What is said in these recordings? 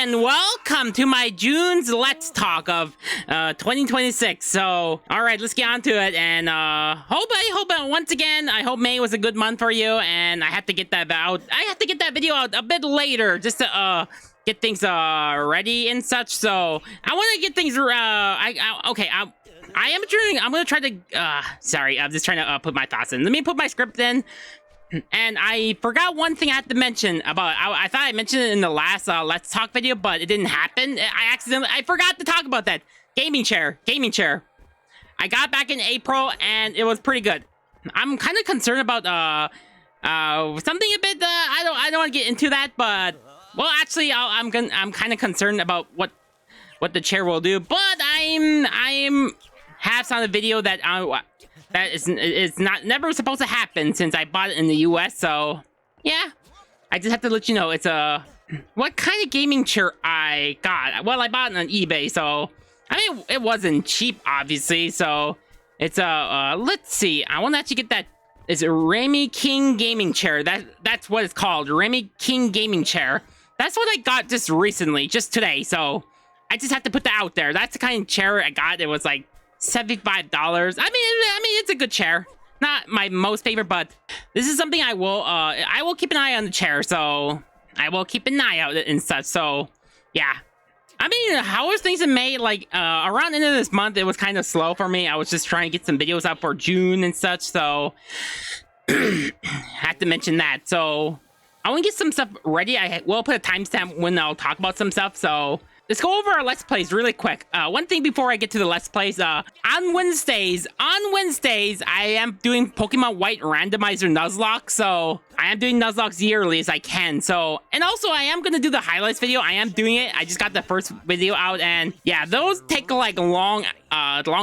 and welcome to my June's Let's Talk of 2026. So, all right, let's get on to it. And hope once again, I hope May was a good month for you. And I have to get that out. I have to get that video out a bit later just to get things ready and such. So I want to get things. I'm gonna try to. Sorry, I'm just trying to put my thoughts in. Let me put my script in. And I forgot one thing I had to mention about. I thought I mentioned it in the last Let's Talk video, but it didn't happen. I forgot to talk about that. Gaming chair. I got back in April, and it was pretty good. I'm kind of concerned about something a bit. I don't want to get into that, but well, actually, I'm kind of concerned about what the chair will do. But I'm have some video that that is never supposed to happen since I bought it in the US. So yeah, I just have to let you know it's what kind of gaming chair I got. Well, I bought it on eBay, so I mean it wasn't cheap, obviously. So it's let's see. I want to actually get that. It's a Remy King gaming chair. That's what it's called, Remy King gaming chair. That's what I got just recently, just today. So I just have to put that out there. That's the kind of chair I got. It was like $75. I mean, it's a good chair. Not my most favorite, but this is something I will keep an eye on the chair. So I will keep an eye out and such. So yeah, I mean, how was things in May? Like around the end of this month, it was kind of slow for me. I was just trying to get some videos out for June and such. So had to mention that. So I want to get some stuff ready. I will put a timestamp when I'll talk about some stuff. So let's go over our Let's Plays really quick. One thing before I get to the Let's Plays, on Wednesdays, I am doing Pokemon White Randomizer Nuzlockes, so I am doing Nuzlockes yearly as I can, so, and also I am going to do the highlights video. I am doing it. I just got the first video out, and yeah, those take like a long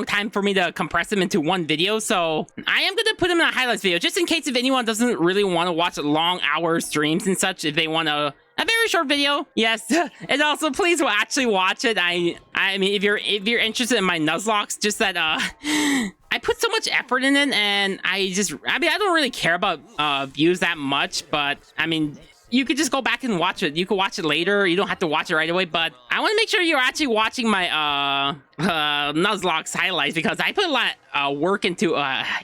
time for me to compress them into one video, so I am going to put them in a highlights video, just in case if anyone doesn't really want to watch long hour streams and such, if they want to a very short video, yes. And also, please actually watch it. I mean, if you're interested in my Nuzlockes, just that I put so much effort in it, and I don't really care about views that much, but I mean, you could just go back and watch it. You could watch it later. You don't have to watch it right away, but I want to make sure you're actually watching my Nuzlockes highlights, because I put a lot of work into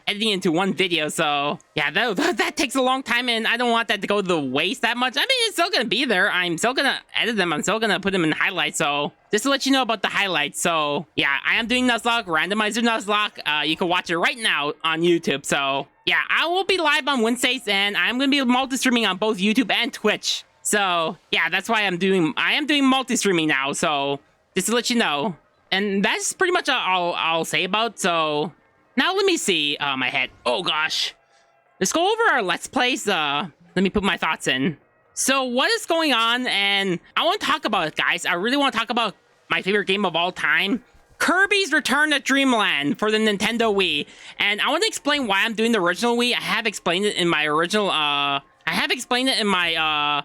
editing into one video. So yeah, that takes a long time, and I don't want that to go to the waste that much. I mean, it's still gonna be there. I'm still gonna edit them. I'm still gonna put them in highlights. So just to let you know about the highlights. So yeah, I am doing Nuzlocke, Randomizer Nuzlocke. You can watch it right now on YouTube. So yeah, I will be live on Wednesdays, and I'm gonna be multi-streaming on both YouTube and Twitch. So yeah, that's why I am doing multi-streaming now. So just to let you know. And that's pretty much all I'll say about. So now let me see my head. Oh gosh, let's go over our Let's Plays. Let me put my thoughts in. So what is going on? And I want to talk about it, guys. I really want to talk about my favorite game of all time, Kirby's Return to Dreamland for the Nintendo Wii. And I want to explain why I'm doing the original Wii. I have explained it in my original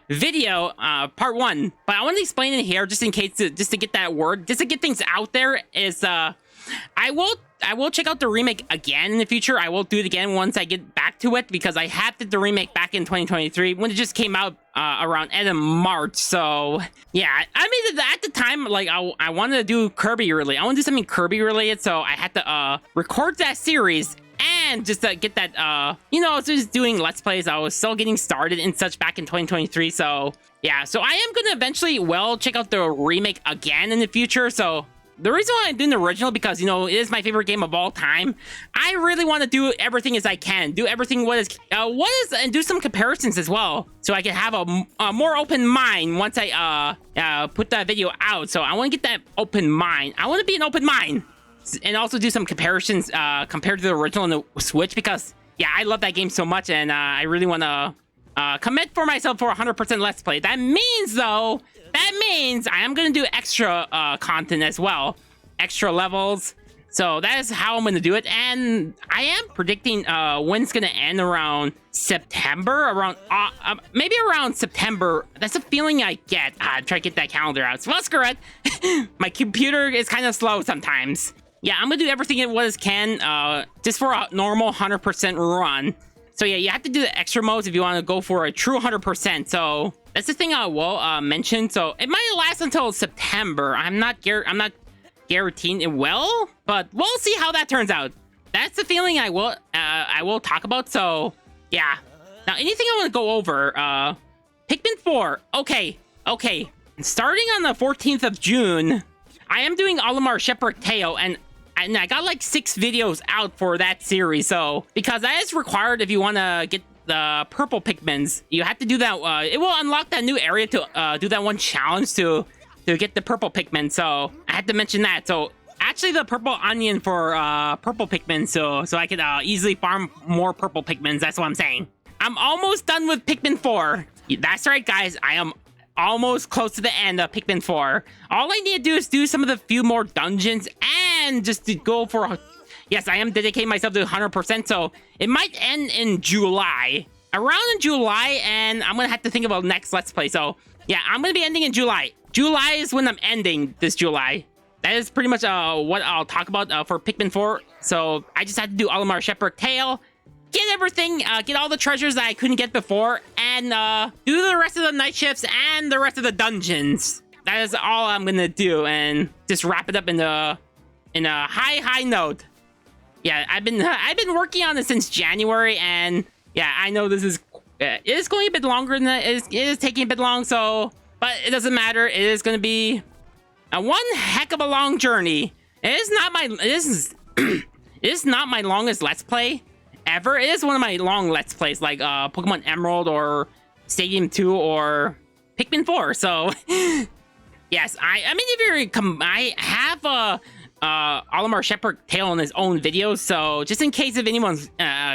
video, part 1, but I want to explain it here just in case, just to get that word, just to get things out there. Is I will check out the remake again in the future. I will do it again once I get back to it, because I had the remake back in 2023 when it just came out around end of March. So yeah, I mean, at the time, like I wanted to do Kirby related. I want to do something Kirby related, so I had to record that series. And just to get that, you know, I was just doing Let's Plays. I was still getting started and such back in 2023. So yeah, so I am gonna eventually, check out the remake again in the future. So the reason why I'm doing the original, because, you know, it is my favorite game of all time. I really want to do everything as I can, do everything and do some comparisons as well, so I can have a more open mind once I put that video out. So I want to get that open mind. I want to be an open mind. And also do some comparisons compared to the original on the Switch, because yeah, I love that game so much, and I really want to commit for myself for 100% Let's Play. That means I am going to do extra content as well, extra levels. So that is how I'm going to do it, and I am predicting when it's going to end around September, maybe around September. That's a feeling I get. Try to get that calendar out. So well, screw it. My computer is kind of slow sometimes. Yeah, I'm gonna do everything it can, just for a normal 100% run. So yeah, you have to do the extra modes if you want to go for a true 100%. So That's the thing I will mention. So it might last until September. I'm not guaranteeing it will, but we'll see how that turns out. That's the feeling I will talk about. So yeah. Now anything I want to go over, Pikmin 4. Okay. Starting on the 14th of June, I am doing Olimar Shepherd Tale, and I got like 6 videos out for that series. So because that is required if you want to get the purple Pikmins, you have to do that. It will unlock that new area to do that one challenge to get the purple Pikmin. So I had to mention that. So actually the purple onion for purple Pikmin, so I could easily farm more purple Pikmins. That's what I'm saying. I'm almost done with Pikmin 4. That's right, guys. I am almost close to the end of Pikmin 4. All I need to do is do some of the few more dungeons and just to go for... Yes, I am dedicating myself to 100%, so it might end in July. Around in July, and I'm going to have to think about next Let's Play. So, yeah, I'm going to be ending in July. July is when I'm ending this July. That is pretty much what I'll talk about for Pikmin 4. So, I just had to do Olimar Shepherd Tale, get everything, get all the treasures that I couldn't get before, and do the rest of the night shifts and the rest of the dungeons. That is all I'm going to do, and just wrap it up in a high note. Yeah, I've been working on this since January, and yeah, I know this is it is going a bit longer than that. It is taking a bit long, so but it doesn't matter. It is going to be a one heck of a long journey. It is not my longest Let's Play ever. It is one of my long Let's Plays, like Pokemon Emerald or Stadium 2 or Pikmin 4. So yes, I mean if you're I have Olimar Shepherd Tale in his own videos, so just in case if anyone's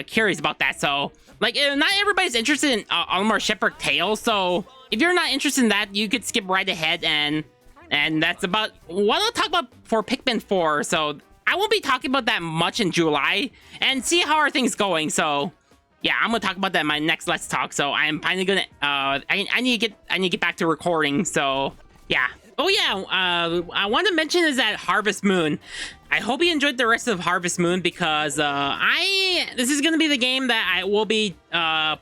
curious about that. So like not everybody's interested in Olimar Shepherd Tale, so if you're not interested in that, you could skip right ahead, and that's about what I'll talk about for Pikmin 4. So I won't be talking about that much in July, and see how are things going. So yeah, I'm gonna talk about that in my next Let's Talk. So I am finally gonna I need to get back to recording. So yeah. Oh yeah, I want to mention is that Harvest Moon. I hope you enjoyed the rest of Harvest Moon, because this is gonna be the game that I will be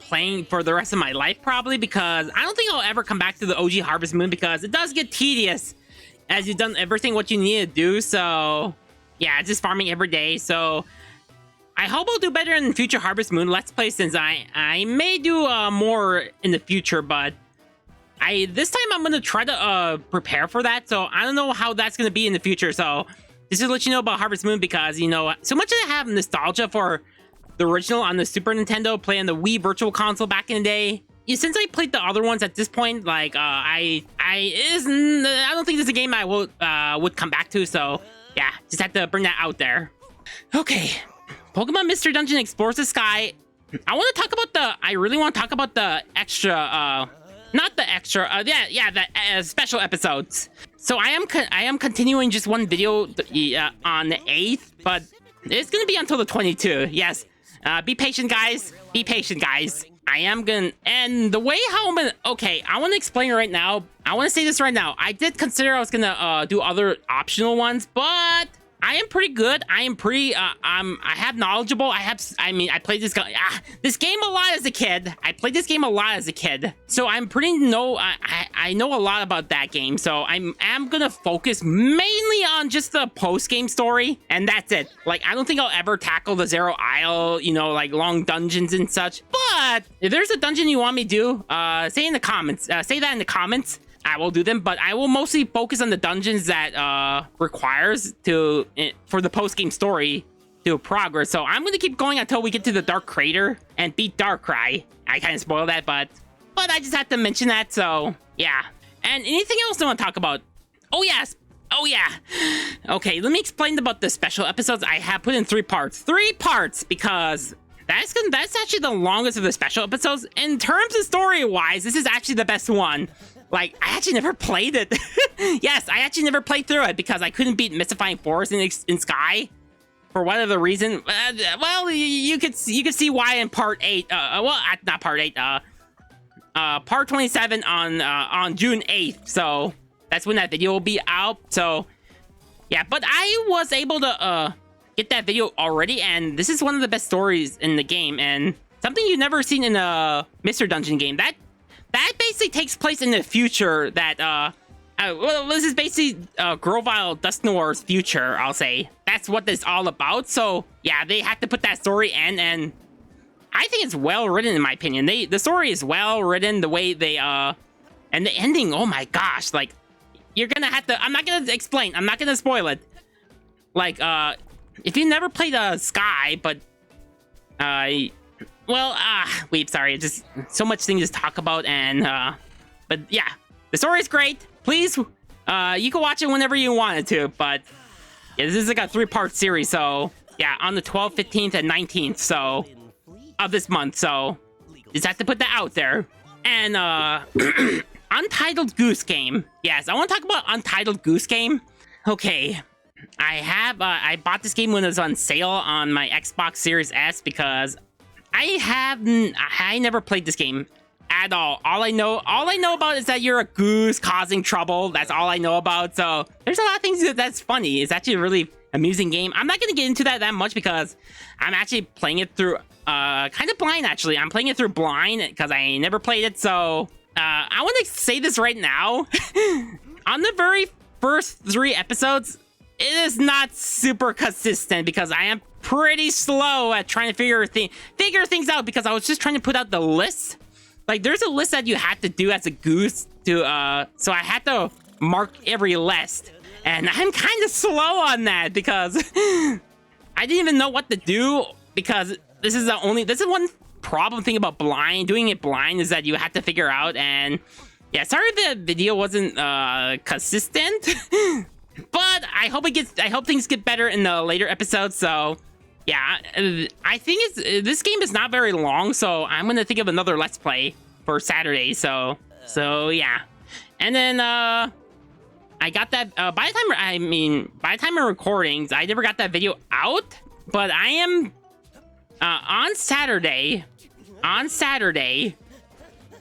playing for the rest of my life, probably, because I don't think I'll ever come back to the OG Harvest Moon, because it does get tedious as you've done everything what you need to do. So yeah, just farming every day. So I hope I'll do better in future Harvest Moon Let's Play, since I may do more in the future, but this time I'm gonna try to prepare for that. So I don't know how that's gonna be in the future. So just to let you know about Harvest Moon, because you know so much I have nostalgia for the original on the Super Nintendo, playing the Wii Virtual Console back in the day. Since I played the other ones at this point, like I don't think this is a game I would come back to. So yeah, just had to bring that out there. Okay, Pokemon Mystery Dungeon Explores the Sky. I really want to talk about the extra not the extra, the special episodes. So I am continuing just one video on the 8th, but it's gonna be until the 22. Yes, be patient, guys. Be patient, guys. I am gonna, and the way how I'm gonna, okay, I want to explain it right now. I want to say this right now. I did consider I was gonna do other optional ones, but I am pretty good. I am pretty, I have knowledgeable. I played this game a lot as a kid. I played this game a lot as a kid. So I'm pretty I know a lot about that game. So I'm gonna focus mainly on just the post-game story, and that's it. Like, I don't think I'll ever tackle the Zero Isle, you know, like long dungeons and such. But if there's a dungeon you want me to do, say in the comments, say that in the comments. I will do them, but I will mostly focus on the dungeons that requires for the post-game story to progress. So I'm going to keep going until we get to the Dark Crater and beat Darkrai. I kind of spoiled that, but I just have to mention that, so yeah. And anything else I want to talk about? Oh yes! Oh yeah! Okay, let me explain about the special episodes I have put in 3 parts. 3 parts, because that's actually the longest of the special episodes. In terms of story-wise, this is actually the best one. Like, I actually never played it. Yes, I actually never played through it because I couldn't beat Mystifying Forest in Sky for whatever reason. Well, you could see why in part 8. Not part 8. Part 27 on June 8th. So that's when that video will be out. So yeah, but I was able to get that video already, and this is one of the best stories in the game, and something you've never seen in a Mr. Dungeon game. that basically takes place in the future. That well, this is basically Grovyle Dusknoir's future. I'll say that's what this is all about. So yeah, they have to put that story in, and I think it's well written in my opinion. The story is well written. The way they and the ending. Oh my gosh! Like you're gonna have to. I'm not gonna explain. I'm not gonna spoil it. Like if you never played Sky, but well, wait, sorry, just so much things to talk about, and but yeah, the story is great. Please, you can watch it whenever you wanted to, but yeah, this is like a 3-part series, so yeah, on the 12th, 15th, and 19th, so of this month, so just have to put that out there. And Untitled Goose Game. Yes, I want to talk about Untitled Goose Game. Okay. I bought this game when it was on sale on my Xbox Series S because I never played this game at all. All I know about is that you're a goose causing trouble. That's all I know about. So there's a lot of things that's funny. It's actually a really amusing game. I'm not gonna get into that much because I'm actually playing it through kind of blind. Actually, I'm playing it through blind because I never played it. So I want to say this right now. On the very first 3 episodes, it is not super consistent because I am pretty slow at trying to figure things out because I was just trying to put out the list. Like there's a list that you have to do as a goose to so I had to mark every list, and I'm kind of slow on that because I didn't even know what to do because this is one problem thing about doing it blind is that you have to figure out. And yeah, sorry if the video wasn't consistent. But I hope things get better in the later episodes. So yeah, I think this game is not very long, so I'm gonna think of another Let's Play for Saturday. So yeah, and then I got that by the time of recordings, I never got that video out. But I am on Saturday.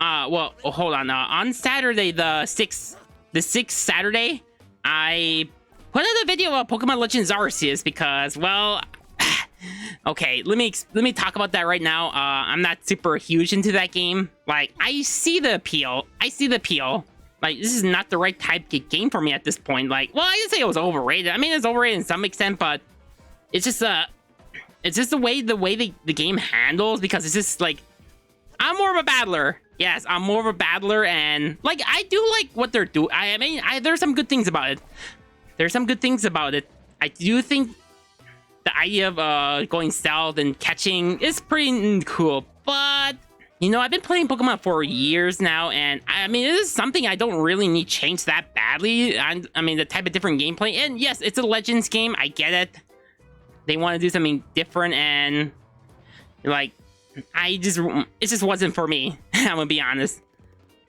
Well, hold on. On Saturday, the 6th Saturday, I put out a video of Pokemon Legends Arceus because, well, okay, let me talk about that right now. I'm not super huge into that game. Like, I see the appeal. Like, this is not the right type of game for me at this point. Like, well, I didn't say it was overrated. I mean, it's overrated in some extent, but it's just the way the game handles, because it's just like, I'm more of a battler. Yes, I'm more of a battler, and like I do like what they're doing. I mean, there's some good things about it. I do think the idea of going stealth and catching is pretty cool. But you know, I've been playing Pokemon for years now, and I mean, it is something I don't really need changed that badly. I mean, the type of different gameplay, and yes, it's a Legends game. I get it. They want to do something different, and like, it just wasn't for me. I'm gonna be honest.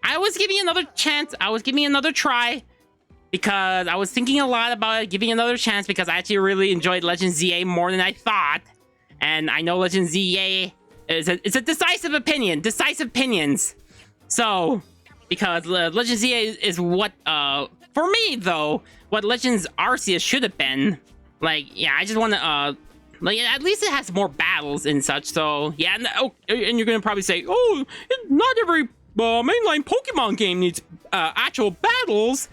I was giving another chance. I was giving another try because I was thinking a lot about it, giving another chance because I actually really enjoyed Legends ZA more than I thought. And I know Legends ZA it's a decisive opinions. So, because Legends ZA is what, for me though, what Legends Arceus should have been. Like, yeah, I just want to, like, at least it has more battles and such, so, yeah, and you're gonna probably say, oh, not every mainline Pokemon game needs actual battles.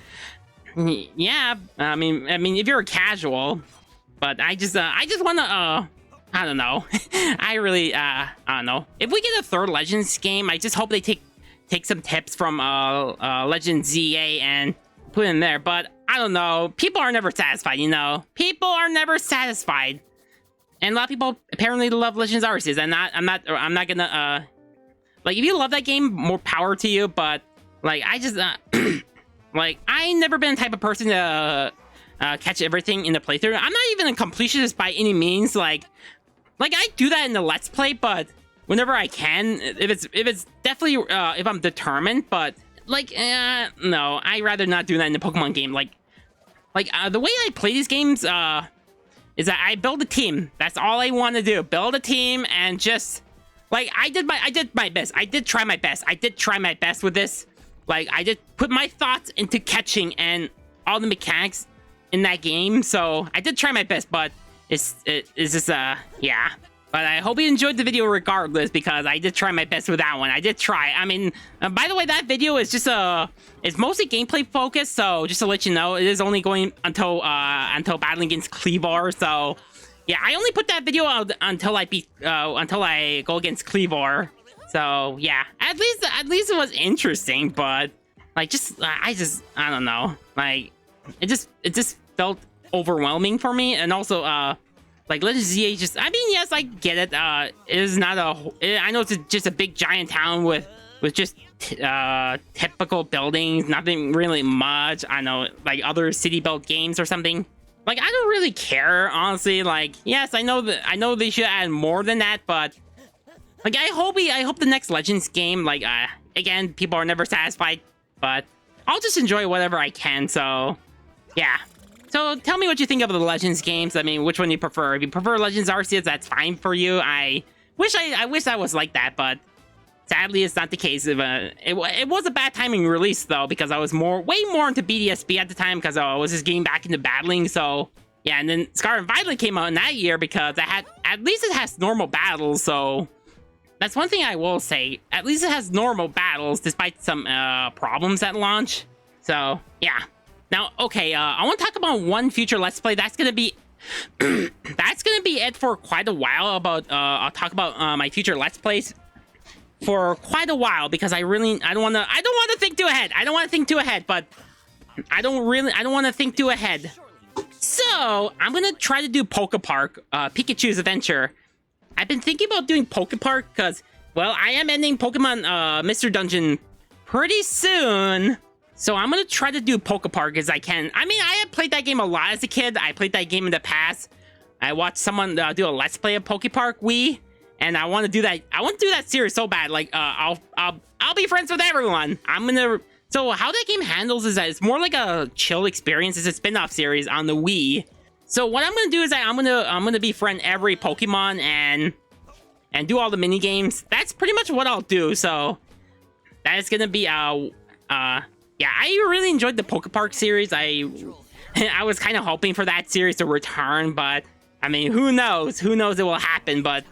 Yeah, I mean, if you're a casual, but I just wanna, I don't know. I really, I don't know. If we get a 3rd Legends game, I just hope they take some tips from Legends ZA and put it in there, but I don't know. People are never satisfied, you know? People are never satisfied. And a lot of people apparently love Legends Arceus. I'm not gonna, like, if you love that game, more power to you, but, like, I just, like, I never been the type of person to, catch everything in the playthrough. I'm not even a completionist by any means, like, I do that in the Let's Play, but whenever I can, if it's definitely, if I'm determined, but, like, no, I'd rather not do that in the Pokemon game. Like, the way I play these games, is that I build a team. That's all I want to do. Build a team and just, like, I did my best. I did try my best with this. Like, I did put my thoughts into catching and all the mechanics in that game. So I did try my best, but it's just, yeah. But I hope you enjoyed the video regardless, because I did try my best with that one. I did try. I mean, by the way, that video is just it's mostly gameplay focused. So just to let you know, it is only going until battling against Cleavar. So yeah, I only put that video out until I go against Cleavar. So yeah, at least it was interesting. But like, I don't know. Like, it just felt overwhelming for me, and also like Legends ZA I mean, yes, I get it. It is not I know it's just a big giant town with just typical buildings, nothing really much. I know, like other city built games or something. Like, I don't really care, honestly. Like, yes, I know they should add more than that, but like, I hope the next Legends game, like, again, people are never satisfied, but I'll just enjoy whatever I can. So yeah. So tell me what you think of the Legends games. I mean, which one you prefer? If you prefer Legends Arceus, that's fine for you. I wish I was like that, but sadly, it's not the case. It was a bad timing release though, because I was way more into BDSP at the time, because I was just getting back into battling. So yeah, and then Scarlet and Violet came out in that year, because at least it has normal battles. So that's one thing I will say. At least it has normal battles, despite some problems at launch. So yeah. Now, okay, I want to talk about one future Let's Play. That's gonna be it for quite a while. I'll talk about my future Let's Plays for quite a while, because I don't want to think too ahead. I don't want to think too ahead, but I don't want to think too ahead. So I'm gonna try to do PokéPark, Pikachu's Adventure. I've been thinking about doing PokéPark because, well, I am ending Pokemon Mystery Dungeon pretty soon. So I'm going to try to do PokéPark as I can. I mean, I have played that game a lot as a kid. I played that game in the past. I watched someone do a Let's Play of PokéPark Wii, and I want to do that. I want to do that series so bad. Like, I'll be friends with everyone. So how that game handles is that it's more like a chill experience. It's a spin-off series on the Wii. So what I'm going to do is that I'm going to befriend every Pokemon and do all the mini games. That's pretty much what I'll do. So that is going to be yeah, I really enjoyed the PokéPark series. I was kind of hoping for that series to return, but I mean, who knows? Who knows it will happen? But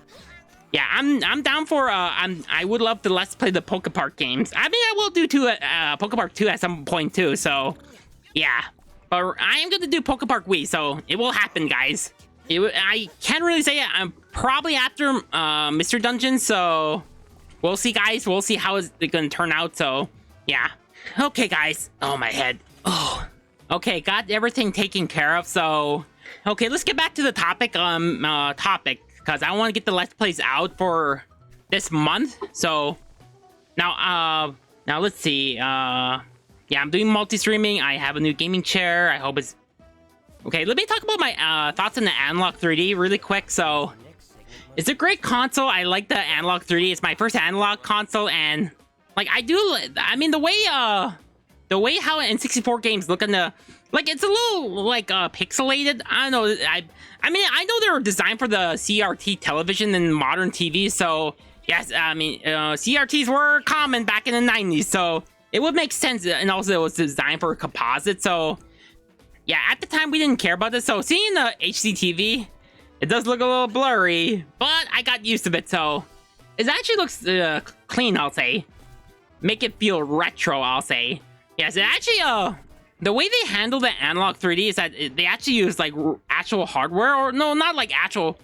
yeah, I'm down for I would love to Let's Play the PokéPark games. I mean, I will do PokéPark 2 at some point too. So yeah, but I am gonna do PokéPark Wii, so it will happen, guys. I can't really say it. I'm probably after Mr. Dungeon, so we'll see, guys. We'll see how it's gonna turn out. So yeah. Okay, guys. Oh, my head. Oh. Okay, got everything taken care of. So, okay, let's get back to the topic. Because I want to get the Let's Plays out for this month. So, now let's see. Yeah, I'm doing multi-streaming. I have a new gaming chair. I hope it's okay. Let me talk about my thoughts on the Analogue 3D really quick. So, it's a great console. I like the Analogue 3D. It's my first Analogue console, and like, I mean, the way how N64 games look like, it's a little, like, pixelated. I don't know. I mean, I know they were designed for the CRT television and modern TV, so, yes, I mean, CRTs were common back in the 90s, so it would make sense, and also it was designed for a composite, so, yeah, at the time, we didn't care about this, so seeing the HD TV, it does look a little blurry, but I got used to it, so it actually looks clean, I'll say. Make it feel retro, I'll say. Yes, it actually, the way they handle the Analogue 3D is that they actually use, like, actual hardware, or no, not like actual,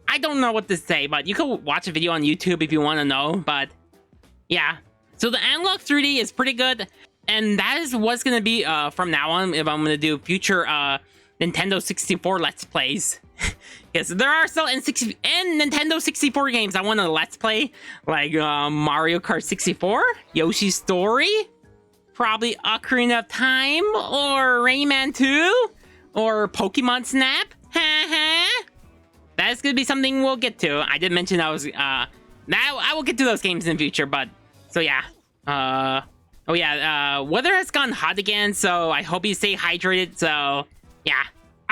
I don't know what to say, but you can watch a video on YouTube if you want to know, but yeah. So the Analogue 3D is pretty good, and that is what's going to be from now on if I'm going to do future Nintendo 64 Let's Plays. Yes, there are still Nintendo 64 games I want to Let's Play, like Mario Kart 64, Yoshi's Story, probably Ocarina of Time, or Rayman 2, or Pokemon Snap. That's gonna be something we'll get to. I did mention I will get to those games in the future, but so yeah. Oh yeah, weather has gone hot again, so I hope you stay hydrated. So yeah.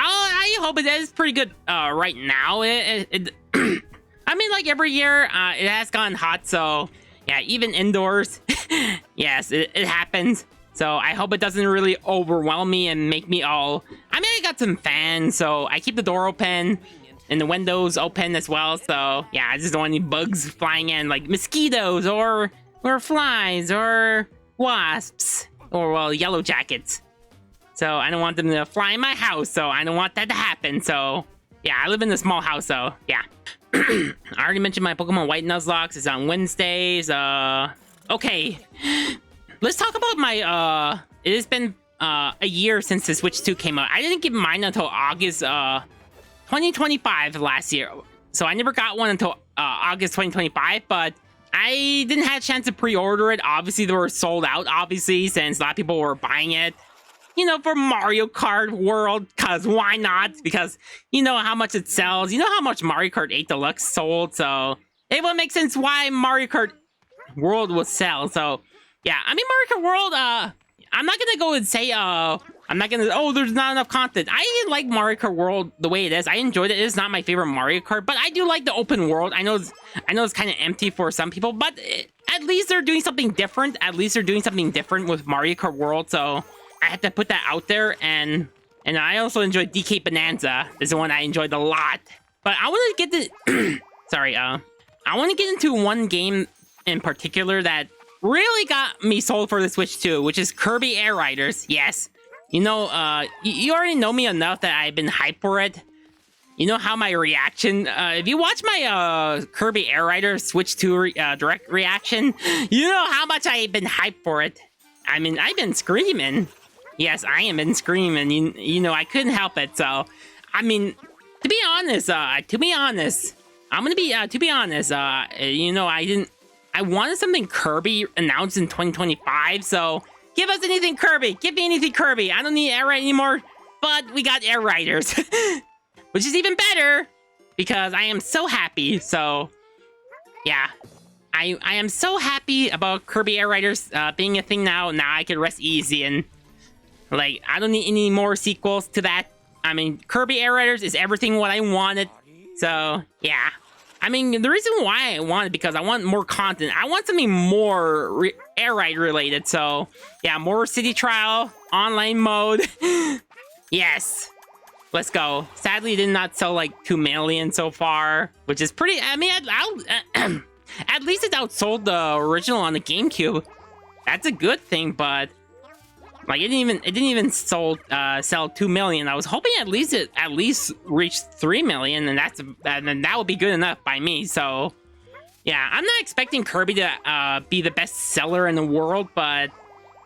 I hope it is pretty good right now. I mean, like every year, it has gone hot, so yeah, even indoors. Yes, it happens. So I hope it doesn't really overwhelm me and make me all... I mean, I got some fans, so I keep the door open. and the windows open as well. So yeah, I just don't want any bugs flying in, like mosquitoes or flies or wasps or, well, yellow jackets. So I don't want them to fly in my house. So I don't want that to happen. So yeah, I live in a small house. So yeah. I already mentioned my Pokemon White Nuzlockes is on Wednesdays. Okay. Let's talk about my, it has been a year since the Switch 2 came out. I didn't get mine until August 2025 last year. So I never got one until August 2025, but I didn't have a chance to pre-order it. Obviously, they were sold out, obviously, since a lot of people were buying it. You know, for Mario Kart World, because why not? Because you know how much it sells. You know how much Mario Kart 8 Deluxe sold, so it would make sense why Mario Kart World would sell. So, yeah, I mean, Mario Kart World, I'm not gonna go and say, I'm not gonna, oh, there's not enough content. I like Mario Kart World the way it is. I enjoyed it. It is not my favorite Mario Kart, but I do like the open world. I know it's kind of empty for some people, but at least they're doing something different. At least they're doing something different with Mario Kart World, so I had to put that out there. And I also enjoyed DK Bonanza. Is the one I enjoyed a lot. But I want to get the sorry, I want to get into one game in particular that really got me sold for the Switch 2, which is Kirby Air Riders. Yes. You know, you already know me enough that I've been hyped for it. You know how my reaction, if you watch my Kirby Air Riders Switch 2 direct reaction, you know how much I've been hyped for it. I mean, I've been screaming. Yes, I am been screaming. You know, I couldn't help it. So, I mean, to be honest, I'm gonna be, to be honest, you know, I wanted something Kirby announced in 2025. So, give us anything Kirby. Give me anything Kirby. I don't need Air Ride anymore, but we got Air Riders, which is even better because I am so happy. So, yeah. I am so happy about Kirby Air Riders being a thing now. Now I can rest easy and, like, I don't need any more sequels to that. I mean, Kirby Air Riders is everything what I wanted. So, yeah. I mean, the reason why I want it because I want more content. I want something more Air Ride related. So, yeah, more city trial, online mode. Yes. Let's go. Sadly, it did not sell like 2 million so far, which is pretty, I mean, at least it outsold the original on the GameCube. That's a good thing, but like it didn't even sell 2 million. I was hoping at least it reached 3 million, and that would be good enough by me. So yeah, I'm not expecting Kirby to be the best seller in the world, but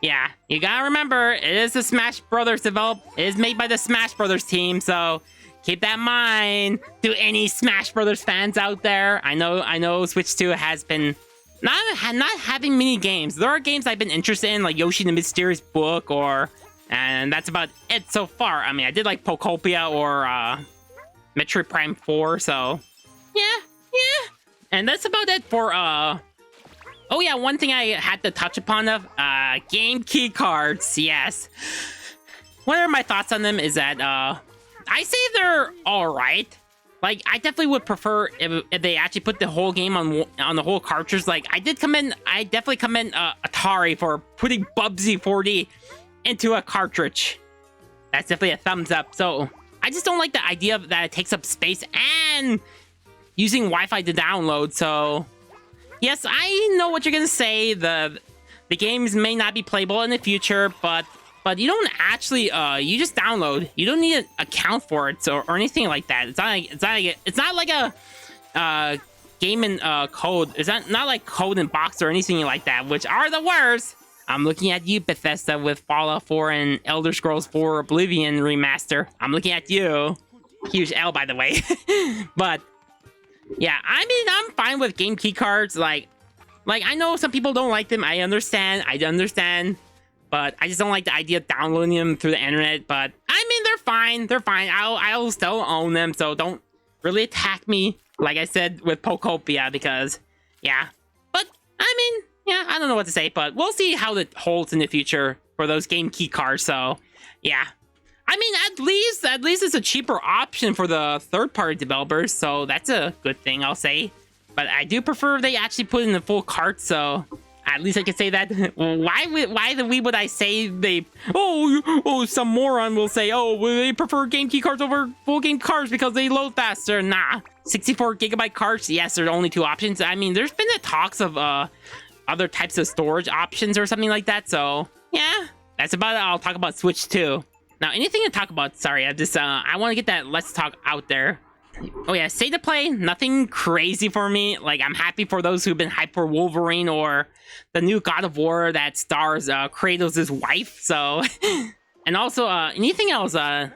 yeah, you gotta remember it is the Smash Brothers developed. It is made by the Smash Brothers team, so keep that in mind. To any Smash Brothers fans out there, I know Switch 2 has been not having many games. There are games I've been interested in, like Yoshi the Mysterious Book, and that's about it so far. I mean, I did like Pokopia or Metroid Prime 4, so yeah. And that's about it for oh yeah, one thing I had to touch upon of game key cards. Yes. What are my thoughts on them is that I say they're all right. Like, I definitely would prefer if they actually put the whole game on the whole cartridge. Like, I definitely commend Atari for putting Bubsy 4D into a cartridge. That's definitely a thumbs up. So, I just don't like the idea of that it takes up space and using Wi-Fi to download. So, yes, I know what you're gonna say. The games may not be playable in the future, but you don't actually you just download. You don't need an account for it or anything like that. It's not like a game in code. It's not like code and box or anything like that, which are the worst. I'm looking at you, Bethesda, with Fallout 4 and Elder Scrolls 4 Oblivion remaster. I'm looking at you. Huge L, by the way. But yeah, I mean, I'm fine with game key cards. Like I know some people don't like them. I understand. But I just don't like the idea of downloading them through the internet. But I mean, they're fine. I'll still own them, so don't really attack me, like I said with Pokopia, because yeah. But I mean, yeah, I don't know what to say, but we'll see how it holds in the future for those game key cards. So yeah, I mean, at least it's a cheaper option for the third-party developers, so that's a good thing, I'll say. But I do prefer they actually put in the full cart, so At least I can say that. Why would I say they? Some moron will say, oh, well, they prefer game key cards over full game cards because they load faster. Nah, 64GB cards. Yes, there are only 2 options. I mean, there's been talks of other types of storage options or something like that. So yeah, that's about it. I'll talk about Switch too. Now, anything to talk about? Sorry, I want to get that Let's Talk out there. Oh yeah, state to play, nothing crazy for me. Like, I'm happy for those who've been hyped for Wolverine or the new God of War that stars Kratos' wife. So, and also anything else, I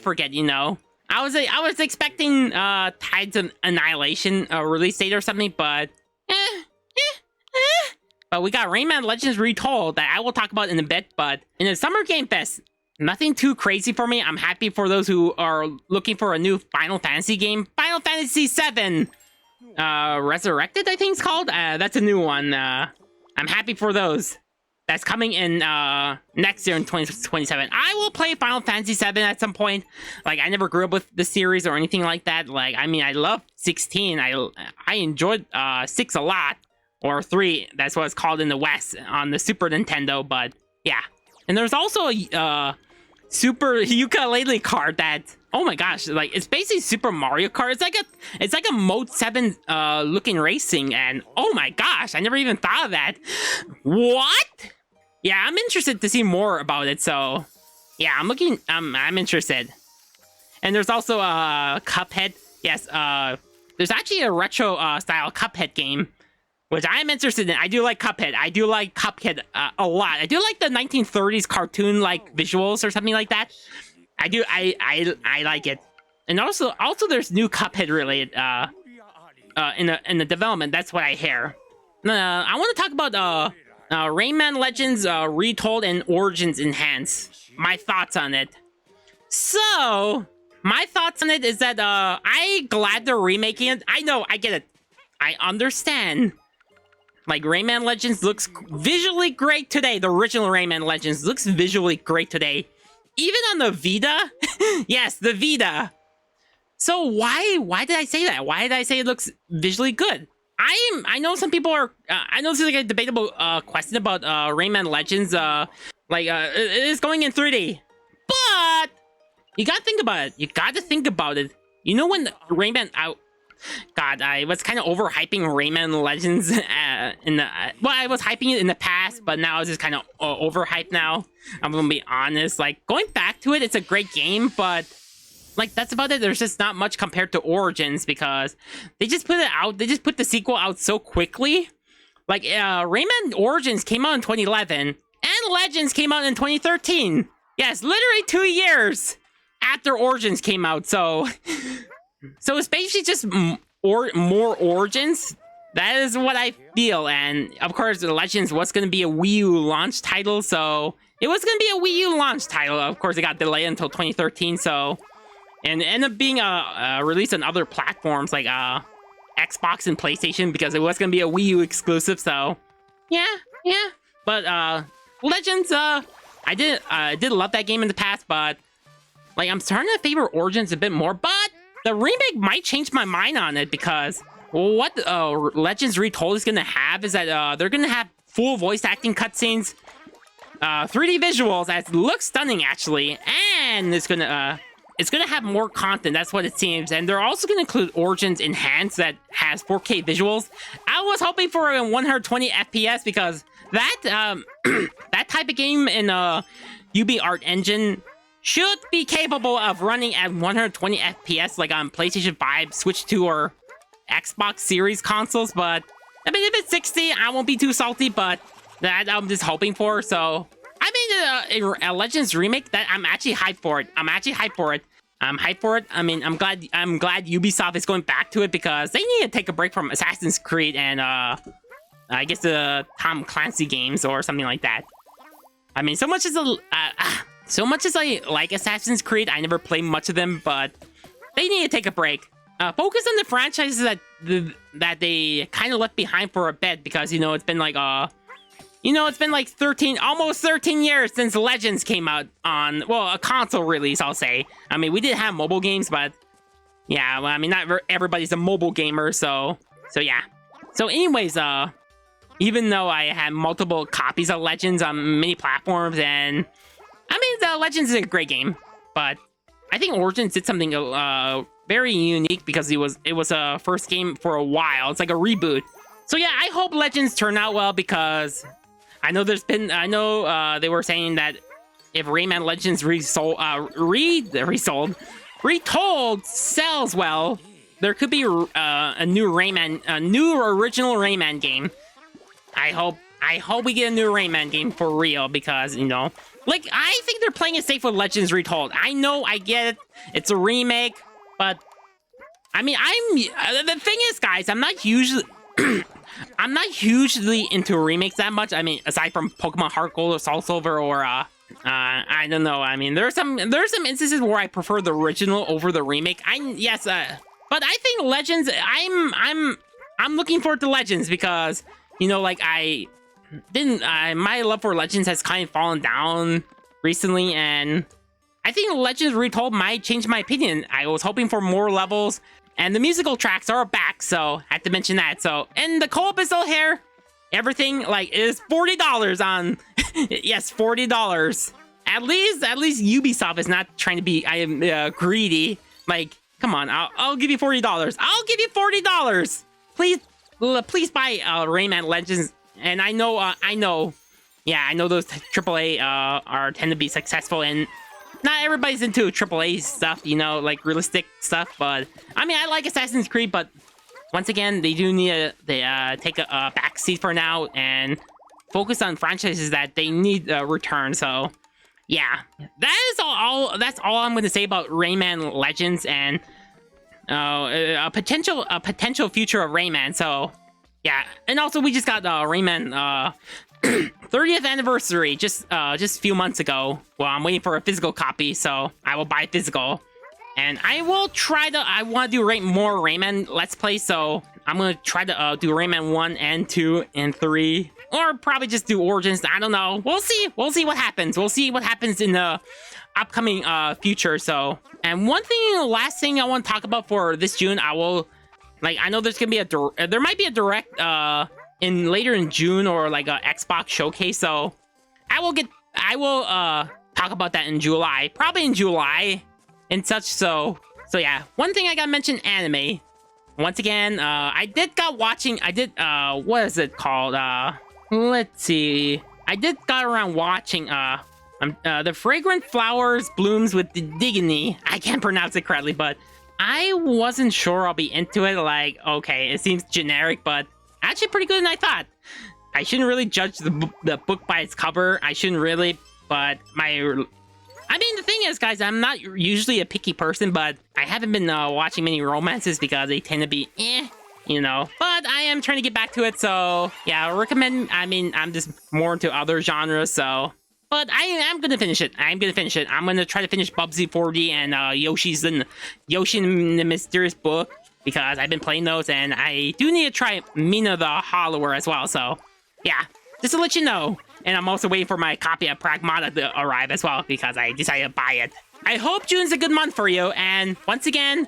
forget. You know, I was expecting Tides of Annihilation release date or something, but but we got Rayman Legends Retold that I will talk about in a bit. But in the Summer Game Fest, nothing too crazy for me. I'm happy for those who are looking for a new Final Fantasy game. Final Fantasy VII Resurrected, I think it's called. That's a new one. I'm happy for those. That's coming in next year in 2027. I will play Final Fantasy VII at some point. Like, I never grew up with the series or anything like that. Like, I mean, I love 16. I enjoyed 6 a lot. Or 3, that's what it's called in the West on the Super Nintendo. But yeah. And there's also a Super Ukulele card that, oh my gosh, like, it's basically Super Mario Kart. It's like a Mode 7 looking racing, and oh my gosh, I never even thought of that. What? Yeah, I'm interested to see more about it. So yeah, I'm interested. And there's also Cuphead. Yes, there's actually a retro style Cuphead game, which I'm interested in. I do like Cuphead. I do like Cuphead a lot. I do like the 1930s cartoon-like visuals or something like that. I like it. And also there's new Cuphead related in the development. That's what I hear. I want to talk about Rayman Legends Retold and Origins Enhanced. My thoughts on it. So my thoughts on it is that I'm glad they're remaking it. I know, I get it. I understand. Like, Rayman Legends looks visually great today. The original Rayman Legends looks visually great today. Even on the Vita. Yes, the Vita. So why did I say that? Why did I say it looks visually good? I know some people are... I know this is like a debatable question about Rayman Legends. It is going in 3D. But you gotta think about it. You gotta think about it. You know when Rayman... God, I was kind of overhyping Rayman Legends well, I was hyping it in the past, but now it's just kind of overhyped now. I'm gonna be honest. Like, going back to it, it's a great game, but like, that's about it. There's just not much compared to Origins because they just put it out. They just put the sequel out so quickly. Like, Rayman Origins came out in 2011, and Legends came out in 2013. Yes, literally 2 years after Origins came out. So it's basically just more Origins. That is what I feel. And of course, the Legends was going to be a Wii U launch title. So it was going to be a Wii U launch title. Of course, it got delayed until 2013. So, and it ended up being released on other platforms like Xbox and PlayStation because it was going to be a Wii U exclusive. So yeah. But Legends, I did love that game in the past. But like, I'm starting to favor Origins a bit more. But the remake might change my mind on it because what Legends Retold is going to have is that they're going to have full voice acting cutscenes, 3D visuals that look stunning actually, and it's going to have more content. That's what it seems. And they're also going to include Origins Enhanced that has 4K visuals. I was hoping for a 120 FPS because that that type of game in UbiArt Engine should be capable of running at 120 FPS like on PlayStation 5, Switch 2, or Xbox Series consoles. But I mean, if it's 60, I won't be too salty, but that I'm just hoping for. So I mean, a Legends remake, that I'm actually hyped for it. I'm hyped for it. I mean, I'm glad Ubisoft is going back to it because they need to take a break from Assassin's Creed and I guess the Tom Clancy games or something like that. I mean, so much as I like Assassin's Creed, I never play much of them, but they need to take a break. Focus on the franchises that they kind of left behind for a bit because, you know, it's been like it's been like almost 13 years since Legends came out on, well, a console release, I'll say. I mean, we did have mobile games, but yeah, well, I mean, not everybody's a mobile gamer, so yeah. So anyways, yeah, even though I had multiple copies of Legends on many platforms, and I mean, the Legends is a great game, but I think Origins did something very unique because it was a first game for a while. It's like a reboot. So yeah, I hope Legends turn out well because I know they were saying that if Rayman Legends Retold sells well, there could be a new original Rayman game. I hope we get a new Rayman game for real because, you know, like, I think they're playing it safe with Legends Retold. I know, I get it. It's a remake, but I mean, the thing is, guys, I'm not hugely into remakes that much. I mean, aside from Pokemon Heart Gold or Soul Silver or I don't know. I mean, there's some instances where I prefer the original over the remake. But I think Legends. I'm looking forward to Legends because, you know, like my love for Legends has kind of fallen down recently, and I think Legends Retold might change my opinion. I was hoping for more levels, and the musical tracks are back, so I had to mention that. So, and the co-op is still here. Everything, like, is $40 on... yes, $40. At least Ubisoft is not trying to be greedy. Like, come on, I'll give you $40. I'll give you $40. Please buy Rayman Legends. And I know those AAA tend to be successful, and not everybody's into AAA stuff, you know, like realistic stuff. But I mean, I like Assassin's Creed, but once again, they do need to take a backseat for now and focus on franchises that they need return. So yeah, that's all I'm going to say about Rayman Legends and a potential future of Rayman. So. Yeah, and also we just got Rayman 30th anniversary just a few months ago. Well, I'm waiting for a physical copy, so I will buy physical. And I will try to... I want to do more Rayman Let's Play, so I'm going to try to do Rayman 1 and 2 and 3. Or probably just do Origins. I don't know. We'll see. We'll see what happens. We'll see what happens in the upcoming future. So, and last thing I want to talk about for this June, I know there's gonna be there might be a direct later in June or like a Xbox showcase. So I will talk about that in July, probably in July and such. So yeah, one thing I gotta mention, anime. Once again, what is it called? Let's see. I got around watching The Fragrant Flowers Blooms with Dignity. I can't pronounce it correctly, but I wasn't sure I'll be into it. Like, okay, it seems generic, but actually pretty good than I thought. I shouldn't really judge the book by its cover. I shouldn't really, but I mean, the thing is, guys, I'm not usually a picky person, but I haven't been watching many romances because they tend to be you know. But I am trying to get back to it, so yeah, I recommend. I mean, I'm just more into other genres, so. But I am gonna finish it. I'm gonna try to finish Bubsy 4D and Yoshi and the Mysterious Book because I've been playing those, and I do need to try Mina the Hollower as well. So yeah, just to let you know. And I'm also waiting for my copy of Pragmata to arrive as well because I decided to buy it. I hope June's a good month for you. And once again,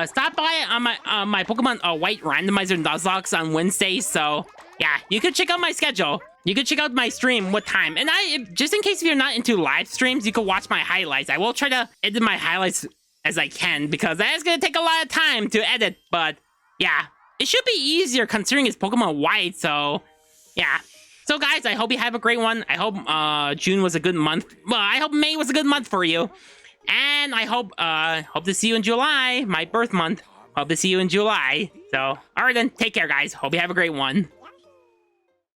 stop by on my Pokemon White Randomizer Nuzlockes on Wednesdays. So yeah, you could check out my schedule. You could check out my stream what time. And just in case if you're not into live streams, you could watch my highlights. I will try to edit my highlights as I can because that is going to take a lot of time to edit. But yeah, it should be easier considering it's Pokemon White. So yeah. So guys, I hope you have a great one. I hope June was a good month. Well, I hope May was a good month for you. And I hope to see you in July, my birth month. Hope to see you in July. So, all right then, take care guys. Hope you have a great one.